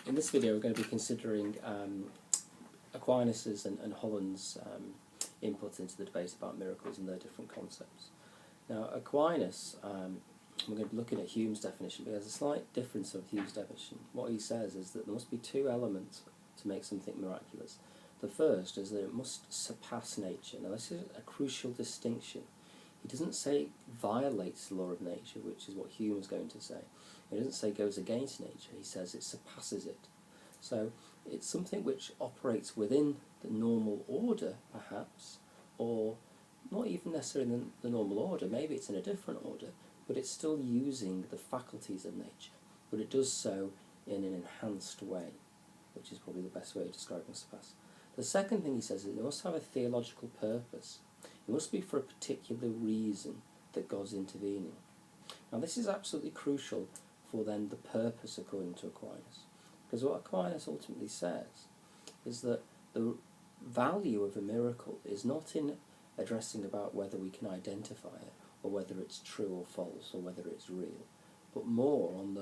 In this video we're going to be considering Aquinas's and Holland's input into the debate about miracles and their different concepts. Now Aquinas, we're going to be looking at Hume's definition, but there's a slight difference of Hume's definition. What he says is that there must be two elements to make something miraculous. The first is that it must surpass nature. Now this is a crucial distinction. He doesn't say violates the law of nature, which is what Hume is going to say. He doesn't say goes against nature, he says it surpasses it. So it's something which operates within the normal order, perhaps, or not even necessarily in the normal order, maybe it's in a different order, but it's still using the faculties of nature, but it does so in an enhanced way, which is probably the best way of describing surpass. The second thing he says is it must have a theological purpose. It must be for a particular reason that God's intervening. Now this is absolutely crucial for then the purpose according to Aquinas. Because what Aquinas ultimately says is that the value of a miracle is not in addressing about whether we can identify it, or whether it's true or false, or whether it's real, but more on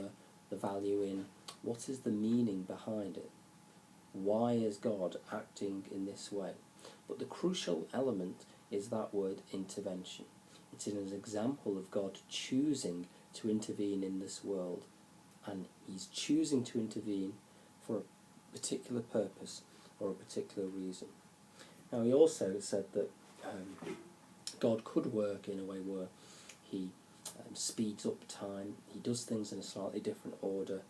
the value in what is the meaning behind it. Why is God acting in this way? But the crucial element is that word intervention. It's an example of God choosing to intervene in this world, and he's choosing to intervene for a particular purpose or a particular reason. Now he also said that God could work in a way where he speeds up time, he does things in a slightly different order,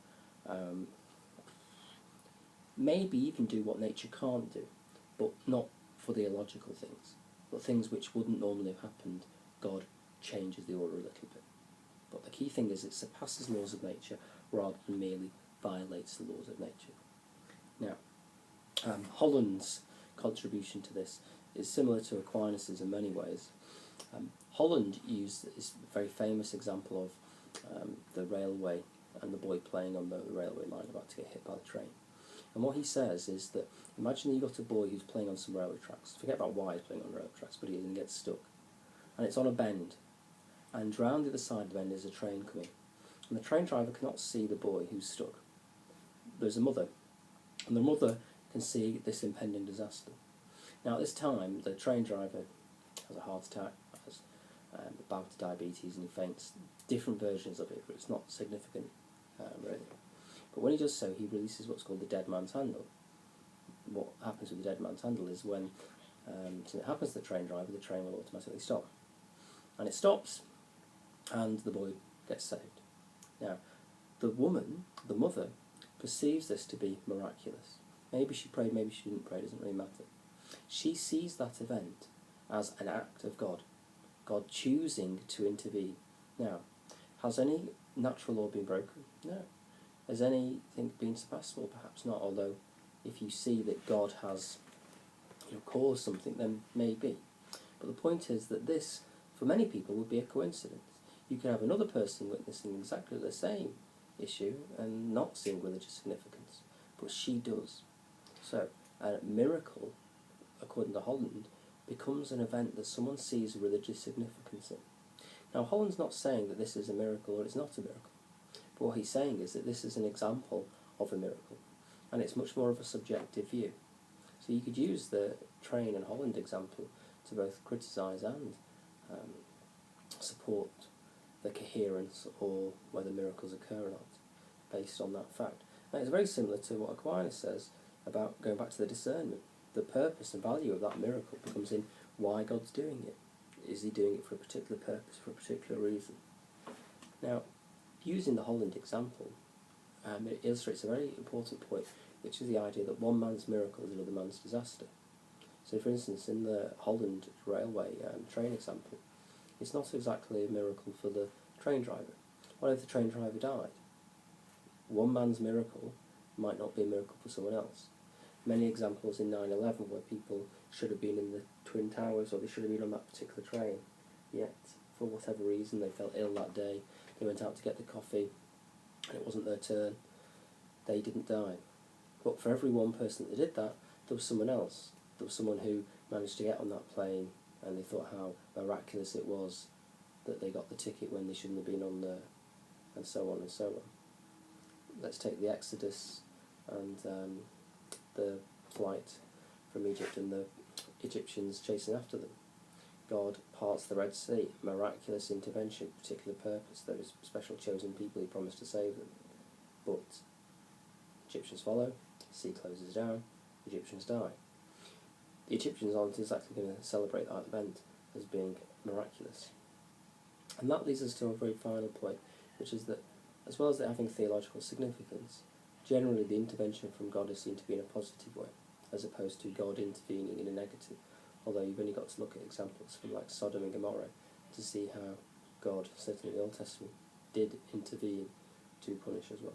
maybe even do what nature can't do, but not for the illogical things, but things which wouldn't normally have happened. God changes the order a little bit. But the key thing is it surpasses laws of nature rather than merely violates the laws of nature. Now, Holland's contribution to this is similar to Aquinas's in many ways. Holland used this very famous example of the railway and the boy playing on the railway line about to get hit by the train. And what he says is that, imagine you've got a boy who's playing on some railway tracks. Forget about why he's playing on railway tracks, but he is, and gets stuck. And it's on a bend. And round the other side of the bend is a train coming. And the train driver cannot see the boy who's stuck. There's a mother. And the mother can see this impending disaster. Now at this time, the train driver has a heart attack, has a bout of diabetes, and he faints. Different versions of it, but it's not significant, really. But when he does so, he releases what's called the dead man's handle. What happens with the dead man's handle is when something happens to the train driver, the train will automatically stop. And it stops, and the boy gets saved. Now, the woman, the mother, perceives this to be miraculous. Maybe she prayed, maybe she didn't pray, it doesn't really matter. She sees that event as an act of God, God choosing to intervene. Now, has any natural law been broken? No. Has anything been surpassed? Well, perhaps not, although if you see that God has caused something, then maybe. But the point is that this, for many people, would be a coincidence. You could have another person witnessing exactly the same issue and not seeing religious significance, but she does. So, a miracle, according to Holland, becomes an event that someone sees religious significance in. Now, Holland's not saying that this is a miracle or it's not a miracle. But what he's saying is that this is an example of a miracle, and it's much more of a subjective view. So you could use the train and Holland example to both criticise and support the coherence or whether miracles occur or not, based on that fact. Now it's very similar to what Aquinas says about going back to the discernment. The purpose and value of that miracle becomes in why God's doing it. Is he doing it for a particular purpose, for a particular reason? Now, using the Holland example, it illustrates a very important point, which is the idea that one man's miracle is another man's disaster. So, for instance, in the Holland railway train example, it's not exactly a miracle for the train driver. What if the train driver died? One man's miracle might not be a miracle for someone else. Many examples in 9/11 where people should have been in the Twin Towers, or they should have been on that particular train, yet for whatever reason they felt ill that day, they went out to get the coffee, and it wasn't their turn, they didn't die. But for every one person that did that, there was someone else. There was someone who managed to get on that plane, and they thought how miraculous it was that they got the ticket when they shouldn't have been on there, and so on and so on. Let's take the Exodus and the flight from Egypt and the Egyptians chasing after them. God parts the Red Sea, miraculous intervention, particular purpose. There is special chosen people He promised to save them. But Egyptians follow, sea closes down, Egyptians die. The Egyptians aren't exactly going to celebrate that event as being miraculous. And that leads us to a very final point, which is that, as well as it having theological significance, generally the intervention from God is seen to be in a positive way, as opposed to God intervening in a negative, although you've only got to look at examples from like Sodom and Gomorrah to see how God, certainly in the Old Testament, did intervene to punish as well.